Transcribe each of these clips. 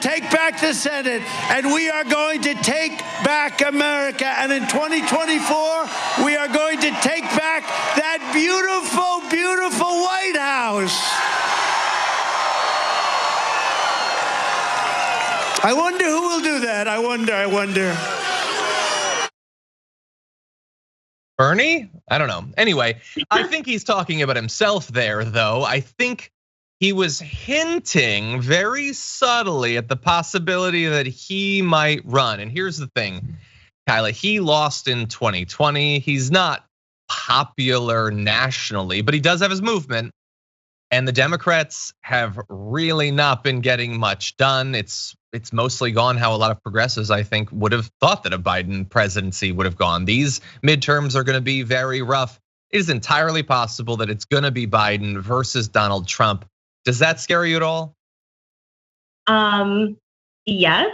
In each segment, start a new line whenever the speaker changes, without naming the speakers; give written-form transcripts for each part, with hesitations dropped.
take back the Senate, and we are going to take back America. And in 2024, we are going to take back that beautiful, beautiful White House. I wonder who will do that. I wonder.
Bernie? I don't know. Anyway, I think he's talking about himself there, though. I think he was hinting very subtly at the possibility that he might run. And here's the thing, Kyla, he lost in 2020. He's not popular nationally, but he does have his movement. And the Democrats have really not been getting much done. It's mostly gone how a lot of progressives, I think, would have thought that a Biden presidency would have gone. These midterms are gonna be very rough. It is entirely possible that it's gonna be Biden versus Donald Trump. Does that scare you at all?
Yes,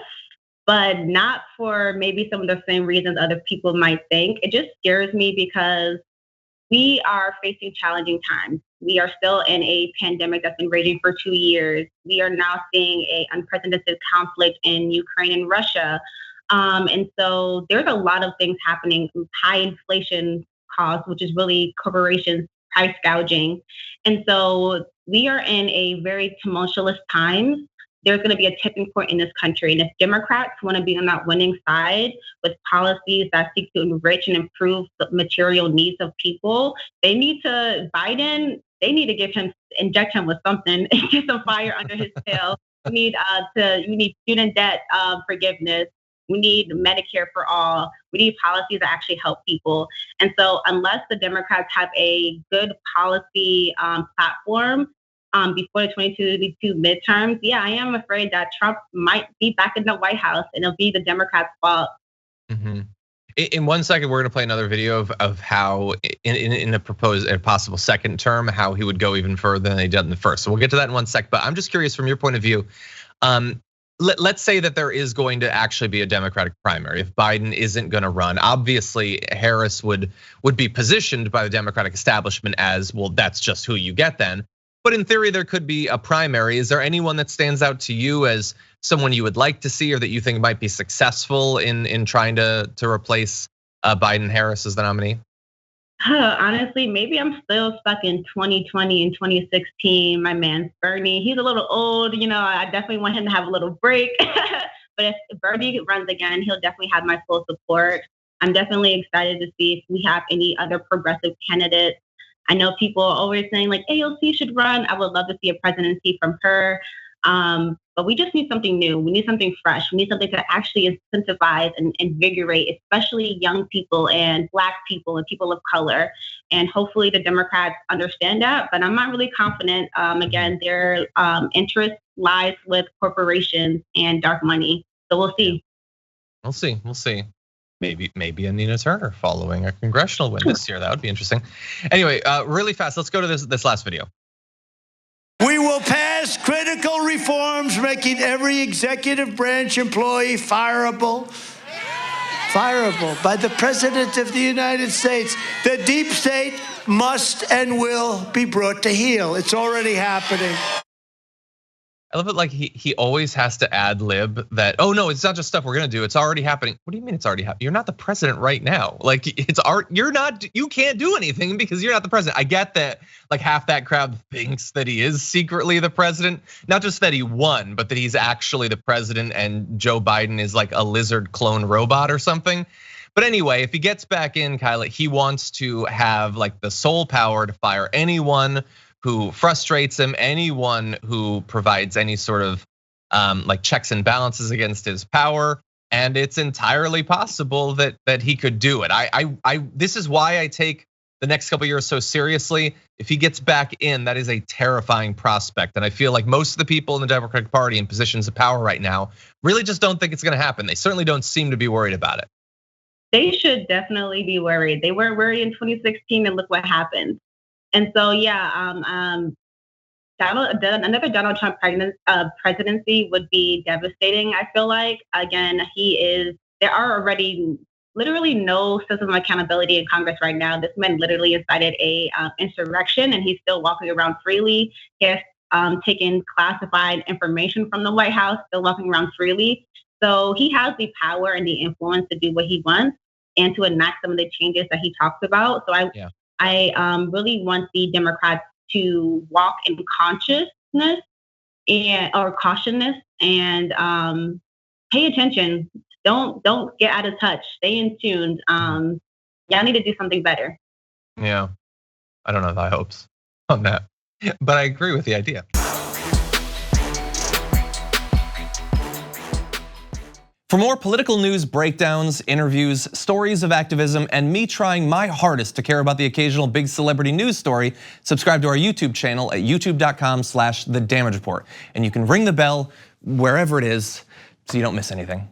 but not for maybe some of the same reasons other people might think. It just scares me because we are facing challenging times. We are still in a pandemic that's been raging for 2 years. We are now seeing an unprecedented conflict in Ukraine and Russia. And so there's a lot of things happening. High inflation costs, which is really corporations price gouging. And so we are in a very tumultuous time. There's going to be a tipping point in this country. And if Democrats want to be on that winning side with policies that seek to enrich and improve the material needs of people, they need to inject him with something and get some fire under his tail. We need student debt forgiveness. We need Medicare for all. We need policies that actually help people. And so unless the Democrats have a good policy platform before the 2022 midterms, I am afraid that Trump might be back in the White House and it'll be the Democrats' fault.
Mm-hmm. In 1 second, we're gonna play another video of how in a possible second term, how he would go even further than he did in the first. So we'll get to that in 1 sec, but I'm just curious from your point of view, let's say that there is going to actually be a Democratic primary. If Biden isn't gonna run, obviously Harris would be positioned by the Democratic establishment as, well, that's just who you get then. But in theory, there could be a primary. Is there anyone that stands out to you as someone you would like to see or that you think might be successful in trying to replace Biden Harris as the nominee?
Honestly, maybe I'm still stuck in 2020 and 2016. My man Bernie, he's a little old, I definitely want him to have a little break. But if Bernie runs again, he'll definitely have my full support. I'm definitely excited to see if we have any other progressive candidates. I know people are always saying like AOC should run. I would love to see a presidency from her. But we just need something new. We need something fresh. We need something to actually incentivize and invigorate, especially young people and Black people and people of color. And hopefully the Democrats understand that, but I'm not really confident. Again, their interest lies with corporations and dark money. So we'll see.
We'll see. Maybe a Nina Turner following a congressional win this year. That would be interesting. Anyway, really fast, let's go to this last video.
We will pass critical reforms, making every executive branch employee fireable by the President of the United States. The deep state must and will be brought to heel. It's already happening.
I love it, like he always has to ad lib that, oh no, it's not just stuff we're gonna do, it's already happening. What do you mean it's already happening? You're not the president right now. Like you can't do anything because you're not the president. I get that like half that crowd thinks that he is secretly the president. Not just that he won, but that he's actually the president and Joe Biden is like a lizard clone robot or something. But anyway, if he gets back in, Kyla, he wants to have like the sole power to fire anyone who frustrates him, anyone who provides any sort of like checks and balances against his power, and it's entirely possible that he could do it. This is why I take the next couple of years so seriously. If he gets back in, that is a terrifying prospect, and I feel like most of the people in the Democratic Party in positions of power right now really just don't think it's going to happen. They certainly don't seem to be worried about it.
They should definitely be worried. They weren't worried in 2016, and look what happened. And so, another Donald Trump presidency would be devastating. I feel like, again, there are already literally no system of accountability in Congress right now. This man literally incited a insurrection and he's still walking around freely. He has taking classified information from the White House, still walking around freely. So he has the power and the influence to do what he wants and to enact some of the changes that he talks about. So I really want the Democrats to walk in consciousness or cautiousness and pay attention. Don't get out of touch. Stay in tune. Y'all need to do something better.
Yeah, I don't have high hopes on that, but I agree with the idea.
For more political news breakdowns, interviews, stories of activism, and me trying my hardest to care about the occasional big celebrity news story, subscribe to our YouTube channel at youtube.com/thedamagereport. And you can ring the bell wherever it is so you don't miss anything.